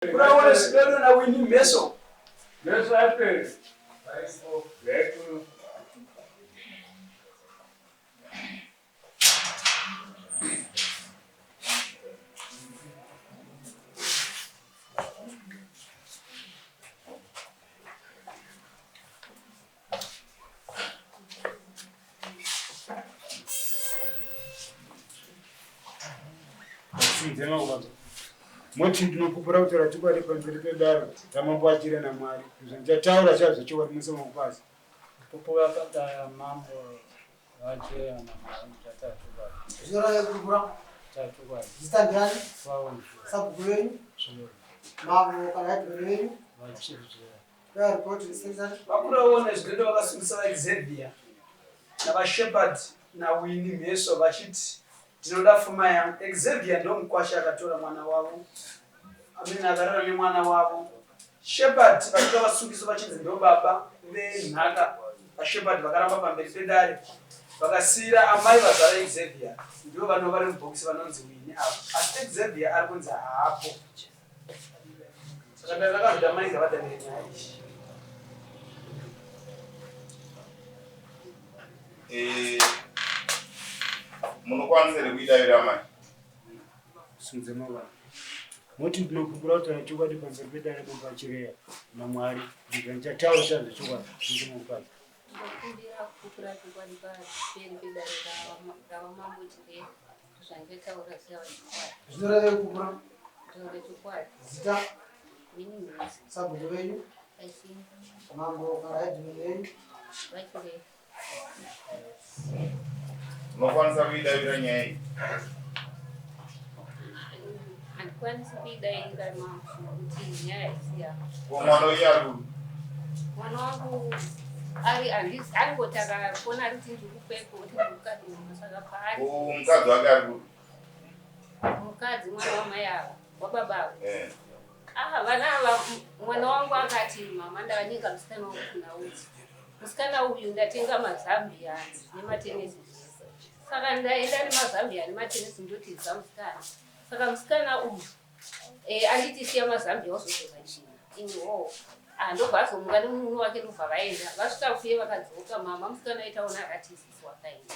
Kuna sibelo na wini meso. Meso ape. Leku. Sinzema ubazo. Moti ndinokupura kuti ratikwari pamberi pedaro ramambwachire naMwari. Ndichataura chazo chikwari musema kupazi. Kupura pataya mambo wachire naMwari tatatu kwa. Zora ya kupura. Tatatu kwa. Zitandani. Kwawo. Sabuweni. Sure. Mambo kana yadweni. Wachire. Ya report inspector. Vakuraona zvinoita vakasungisa Xavier navashepard nawini meso vachiti ndinoda pfuma yangu. Xavier ndo mukwasha akatora mwana wavo, amene akarara nemwana wavo. Shepard vakanga vasungisa vachinzi ndo baba venhaka. Vashepard vakaramba pamberi pedare vakasiyira amai vazara Xavier ndivo vanova vari mubhokisi vanonzi wini avo, asi Xavier ari kunzi haapo. Saka ndakazvida mai ngavadavire nyaya iyi. Munokwanisa kuidavira mai. Sinzema ubazo. Moti ndinokupura kuti ratikwari pamberi pedare ramambwachire naMwari. Ndichataura chazo chikwari musema kupazi. Ndakundira kupura chikwadi pamberi pedare ravamambochire zvanditaura sevachikwadi. Zora ya kupura. Taure chikwadi. Zita. Wini meso. Sabuweni. Aisini. Mambo kana yadweni. Vachire. Munokwanisa kuidavira nyaya iyi. Handikwanisi kuidaira kuti nyaya isiya. Mwana wenyu ari kupi? Mwana wangu angoti akaona ari kuti ndikupepo kuti ndikukadima saka paari. Mukadzi wake ari kupi? Mukadzi mwana wamai ava wababa avo. Vana ava mwana wangu akati mama ndavaninga musikana wangu kuna uti. Musikana uyu ndatenga mazambia nematenesi. Saka ndaenda nemazambia nematenesi ndotiza musikana. Saka musikana uyu anditi siya mazambia wazotoza china. Iniwo ndobva azomuka nemunhu wake ndobva vaenda. Vasvika kuye vakadzoka mama musikana aitaona akatizisi wakaenda.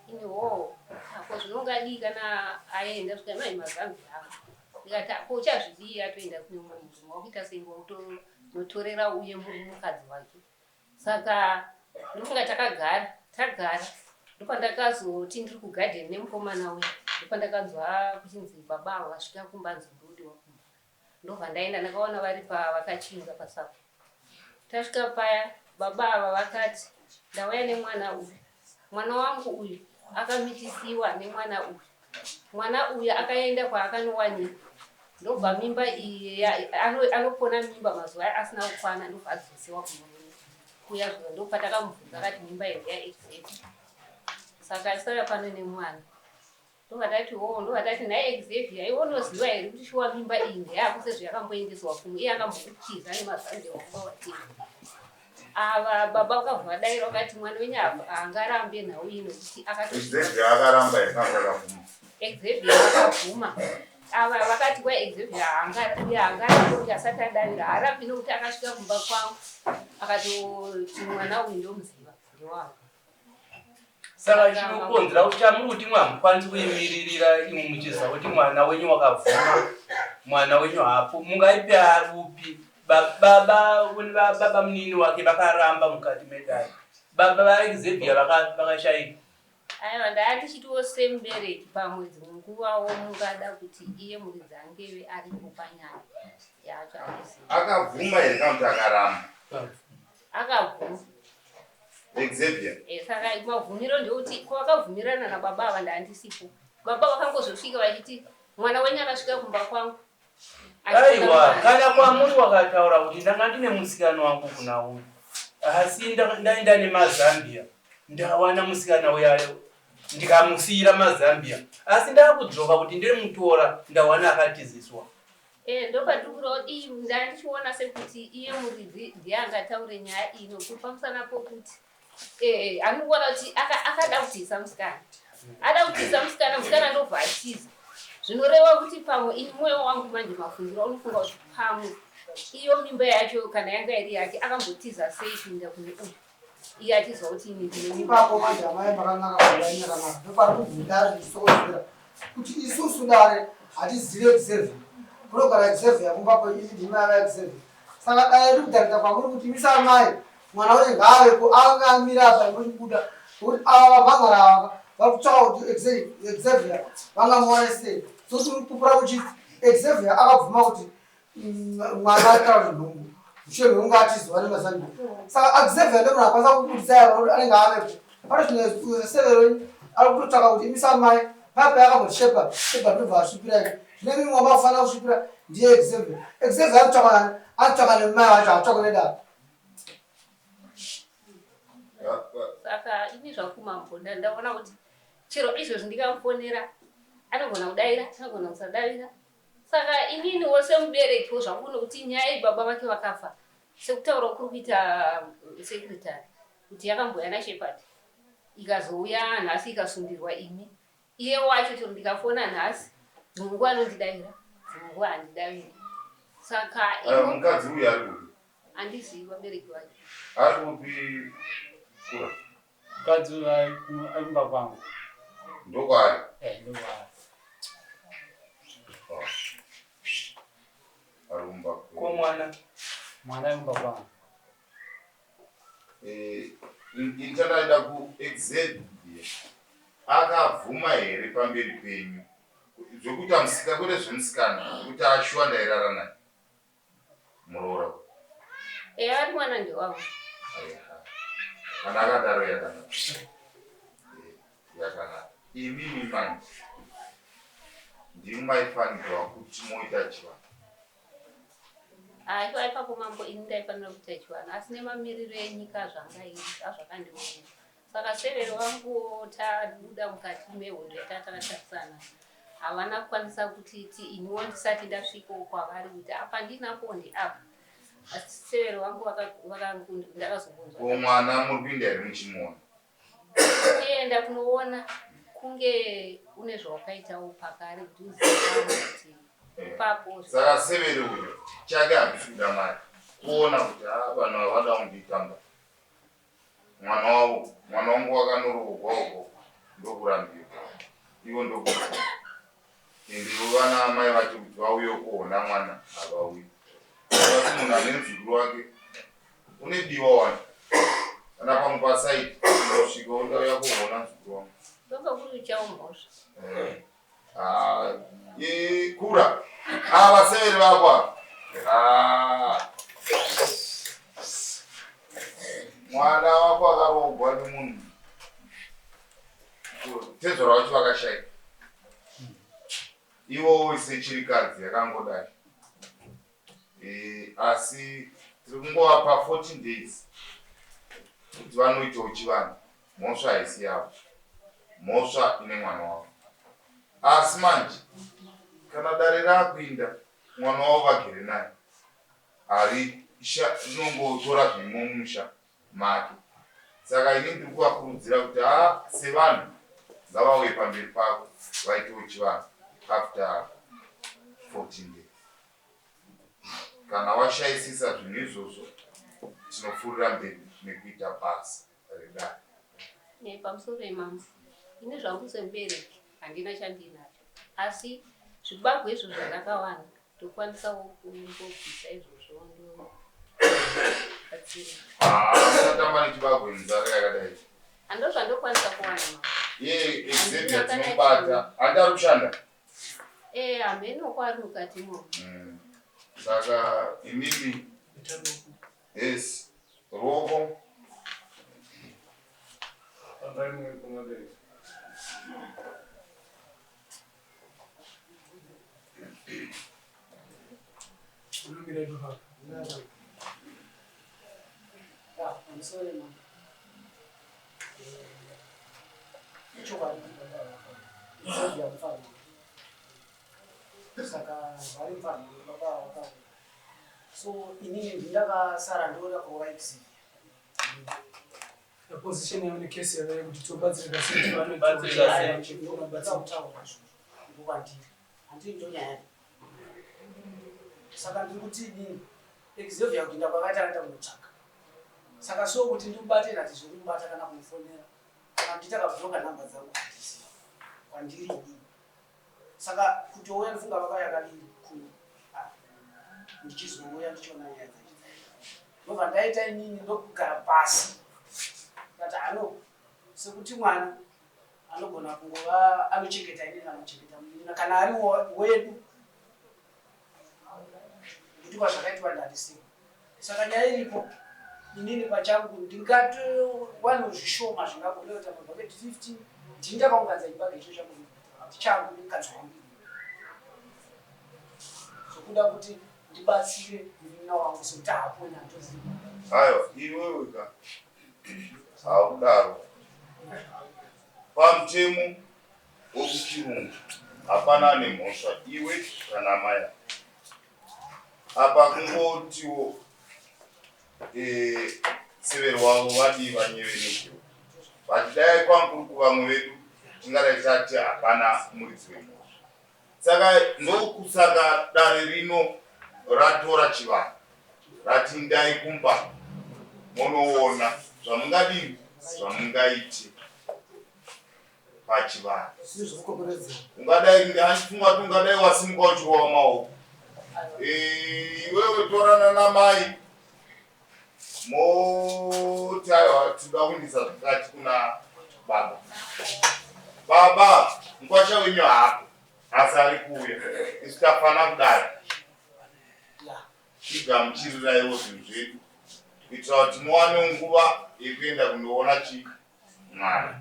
Iniwo ako zvinongadii kana aenda svika mai mazambia avo. Ndikati ako uchazvidii atoenda kune mumwe munhu wakuita sengo unotorera uye mukadzi wake. Saka ndofunga tagara ndopandakazoti ndiri kugadheni nemukomana uyu ndopandakanzwa kuchinzi baba avo vasvika kumbanzi ndodi wakumba. Ndobva ndaenda ndakaona vari pavakachinga pasapo. Tasvika paya baba ava vakati ndauya nemwana uyu. Mwana wangu uyu akamitisiwa nemwana uyu. Mwana uyu akaenda kwaakanowanikwa. Ndobva mimba iyi anopona mimba mazuva asina kukwana ndobva adzosiwa kunoona. Kuya zvino ndopatakamubvunza akati mimba iyi yaXavier. Saka asara pano nemwana. Ndokatati naye Xavier iwonoziva here kuti shuwa mimba iyi ndeyako sezvayakamboendeswa kumwe iye akambokuchiza nemazambia wakuba watenga. Ava baba vakabva vadaira vakati mwana wenyu haangarambe nhau ino kuti Xavier akaramba here kana akavhuma? Xavier akavhuma. Ava vakati kwa Xavier haangarambe kuti asati adavira harambi nokuti akasvika kumba kwangu akatoti mwana uyu ndomuziva ndewavo. Saka chinokonzera kuti chamuri kuti mwamukwanisi kuimiririra imwe muchiziva kuti mwana wenyu wakavhuma, mwana wenyu hapo, mungaipa upi? Baba munini wake vakaramba mukati medare. Baba vaXavier vakashaika. Aiwa ndatichitiwo semubereki pamwedzi munguvawo mungada kuti iye muridzi angeve aripo panyaya yacho aiziva. Akavhuma here kana kuti akaramba? Akavhuma. Xavier. Saka mabvumiro ndekuti kwavakabvumirana nababa ava ndandisipo. Baba vakangozosvika vachiti mwana wenyu akasvika kumba kwangu. Aiwa, kana kwamuri wakataura kuti ndanga ndine musikana wangu kuna uyu. Asi ndaenda nemazambia. Ndawana musikana uyayo. Ndikamusiyira mazambia. Asi ndakudzoka kuti ndiri mutora ndawana akatiziswa. Ndopandikura kuti ndandichiona sekuti iye muridzi ndiye angataure nyaya ino kupamusana pokuti anongona kuti akada kutiisa musikana. Ada kutiisa musikana ndobva atiza. zvinoreva kuti pamwe ini mwoyo wangu manje mafungiro unofunga kuti pamwe iyo mimba yacho kana yanga iri yake akambotiza sei kuenda kune uyu iye achizwa kuti ini ndine mimba ipapo manje amai makanaka kudainyakanaka ndopari kubvunda zvichisokozera kuti isusu dare hatizive exevia kunogara exevia kumbapo ini ndima yava exevia saka dai iri kutarika kwamuri kuti misa amai mwana wese ngaavepo anga amira apa inochibuda kuti ava vamhangara ava vari kutsvaka kuti exevia vangamuona sei so tiri kupupura kuti exevia akabvuma kuti mwana ataura kuti nhungu mushevi unge atizwa nemazambi saka exevia ndomunhu akwanisa kubudisa kuti anenge avepo pane zvimwe severo ari kutotsvaka kuti imisa amai pape akamboti shepa ndobva asvipira zvine mimwe wamafanira kusvipira ndiye exevia anotsvaka nemai wacho hatsvaka nedava saka ini zvakumambo ndaona kuti chero izvozvi ndikamufonera anogona kudaira anogona kusadavira saka ininiwo semuberekiwo zvakuno kuti nyaya ibaba vake vakafa sekutaura kuri kuita sekretary kuti yakamboya nashepati ikazouya nhasi ikasundirwa imi iye wacho chero ndikafona nhasi dzimwe nguva anondidaira dzimwe nguva handidaviri saka mukadzi uyu ari kupi handizivi vabereki vacho ari kupi kura mukadzi aimba kwangu ndokwaari ndokwaari arumba ko mwana aimba kwangu inchandaida kuexevia akavhuma here pamberi penyu zvokuti amusika kwete zvemusikana kuti ashuwa ndairara naye muroora ari mwana ndewangu kana akadaro yakanaka imimi manje ndimaifanirwa kuti moita chivanhu aiwa ipapo mambo ini ndaifanira kuita chivanhu asi nemamiriro enyika zvangairi azvakandiona saka severo vangu tabuda mukati mehondo yatatakatasana havana kukwanisa kutiti iniwo ndisati ndasvikawo kwavari kuti apa ndinapo ndeapa asi severo vangu ndakazobunzwa ko mwana muri kuinda here muchimuona kuenda kunoona kunge une zvawakaitawo pakare kuti uzive kuti ipapo saka severe uyo chake habisi kuda mari kuona kuti vanhu ava vada kundiitamba mwana wangu wakanorogwa uko ndokurambirwa ivo ndokuti indivo vana amai vacho kuti vauye kuona mwana havauyi asi munhu ane muzukuru wake une diwa wani kana pamwe pasaiti ndosvika undauya kuona muzukuru wangu ndonga kuri uchaumhosva kura vaseveri vakwa mwana wako akarogwa nemunhu tezo ravacho vakashayika ivo sechirikadzi yakangodai asi tiri kungovapa 14 days kuti vanoitawo chivanhu mhosva haisi yavo mhosva ine mwana wavo asi manje kana dare raakuinda mwana wavo vagere naye hari inongotora zvimo mumusha make saka ini ndiri kuvakurudzira kuti sevanhu ngavauye pamberi pako vaitewo chivanhu after 14 days kana washayisisa zvinhu izvozvo tinopfuurira mberi nekuita basa redare pamusoro imambo ine zvangu semubereki handina chandinacho asi zvibagwa izvo zvandakawana tokwanisawo kumbobvisa izvozvo unotamba nechibagwa nenzara yakadai hando zvandokwanisa kuwana iye exevia tinobata handi ari kushanda hamenoko ari mukatimo saka imimi yes ruoko saka vari mfanhu vaka so inini ndakasara ndoda kuva exevia position yayo nekesi yavo yekuti tobatsirika sei Batsirika sei. ndakutaura izvozvo ndokwadiri Handii ndonyaya. Saka ndiri kuti dini Xavier kuti ndakakati anaita kumutsvaka. Saka so kuti ndimubate rati zvikumubata kana kumufonera. Kana nditakabvuka namba dzangu handisi. Kwandiri dini. Saka kuti ouya ndifunga baba yakadini kunu. Ndichizouya ndichiona nyaya dzacho. Ndobva ndaita inini ndokugara pasi. Ndati sekuti mwana anogona kungova anochengeta inini anochengeta munina kana ari wedu. Kuti kwazvakaitwa ndandisiwa. Saka nyaya iripo inini pachangu ndingatowana zvishoma zvingagona kuita mabhaketi 15 ndindakaunganidza chibage icho changu changu ndikadzi wangu. Sokuda kuti ndibatsire munina wangu sekuti haapona ndoziva. Ayo, iwewe ka. Haudaro. Pamutemo wekuchirungu hapana nemhosva iwe kana mai. Apa kungotiwo severo wavo vadiva nyeveneko. Vachidai kwangu kuvamwe vedu tingadai tati hapana muridzi wemhosva. Saka ndokusaka dare rino ratora chivanhu rati ndai kumba munoona zvamungadini zvamungaite pachivanhu. Ungadai ndichifunga kuti ungadai wasimuka uchiwawa maoko. Iwewe torana namai moti aiwa tinoda kuendesa zvakati kuna baba. Baba mukwasha wenyu haapo asi ari kuuya isu tafana kudai tigamuchiriraiwo zvinhu zvedu kuitira kuti muwane nguva yekuenda kundoona mwana.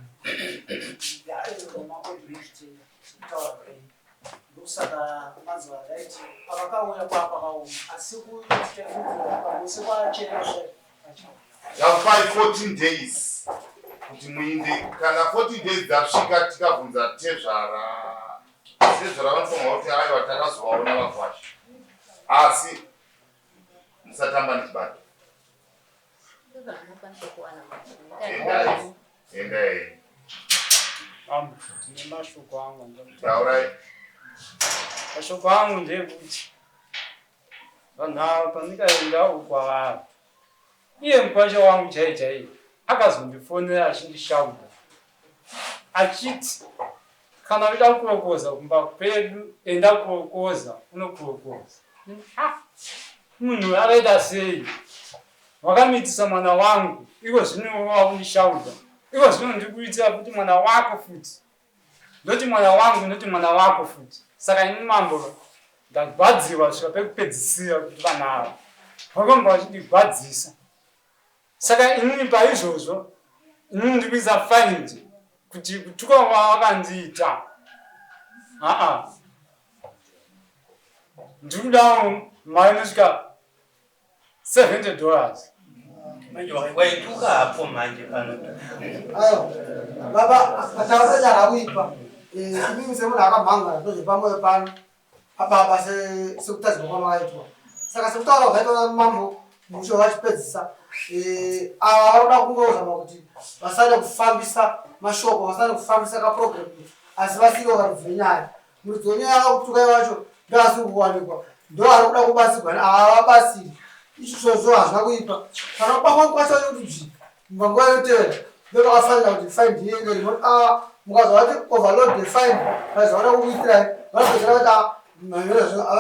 Saka mazuva raiti pavakauya kwapakaoma asi Yakupai 14 days kuti muinde. Kana 14 days dzasvika tikabvunza tezvara vanofunga kuti aiwa takazovaona vakwasha asi musatamba nechibage. Endai. Ndine mashoko angu. Taurai. Mashoko angu ndekuti vanhu ava pandikaenda ukwavari iye mukwasha wangu chaichaiye akazondifonera achindishauda achiti kana uida kurokoza kumba pedu enda kurokoza unokurokoza. Munhu akaita sei? Wakamitisa mwana wangu iko zvino wakundishauda iko zvino ndikuitira kuti mwana wako futi ndoti mwana wangu ndoti mwana wako futi. Saka ini mambo ndagwadziwa kusvika pekupedzisira kuti vanhu ava vakomba vachindibvadzisa. Saka inini paizvozvo inini ndikuisa faindi kuti kutuka kwavakandiita ndikudawo mari inosvika $70. Waituka hapo manje pano. Ayo baba atawasajara kuipa imimi semunhu akamhanga ndozvepamwoyo pano pababa sekutadzwa kwamakaitwa. Saka sekutaura kwakaitwa mambo musho vachipedzisa ava vanoda kungozama kuti vasade kufambisa mashoko vasade kufambisa kaprogramu asi vasiro varibvire nyaya. Muridzi wenyaya akakutukai wacho ndoasiri kuwanikwa ndo ari kuda kubatsirwa ava vabasiri izvozvo hazvina kuipa. Kana kupangwa kwacho kuti munganguva yotevera ndopakafanira kuti faindi iende rimoti mukazva vati overload the fine vazoona kukuitirai vanozozera kuti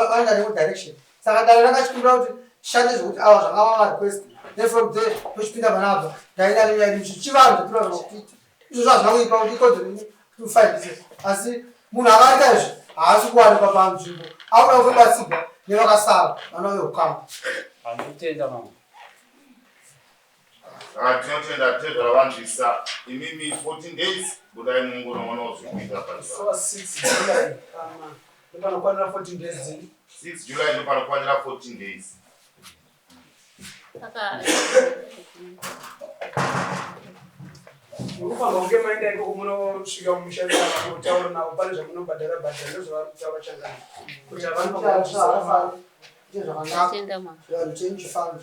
vaenda nemudirection. Saka dare rakachikumbira kuti shande zvokuti ava zvangava marequest then from there tochipinda panapa ndaina nenyaya chivanhu zvatinoda kuita izvozvo hazvina kuipa kuti ikodzero kufaindise asi munhu akaita izvi haasi kuwanikwa panzvimbo akuda kutobatsirwa nevakasara vanove ukama. Handitenda mama. Tinotenda tezvaravanzwisa imimi 14 days budai mungonoona zvekuita so 6 July ndopanokwanira 14 days. 6 July ndopanokwanira 14 days. Mukufanira kunge maenda ikoko munosvika mumushandira kutaura navo pane zvamunobhadhara ndozvavari kutaura changana kuti havanoaa zvakanaka change fund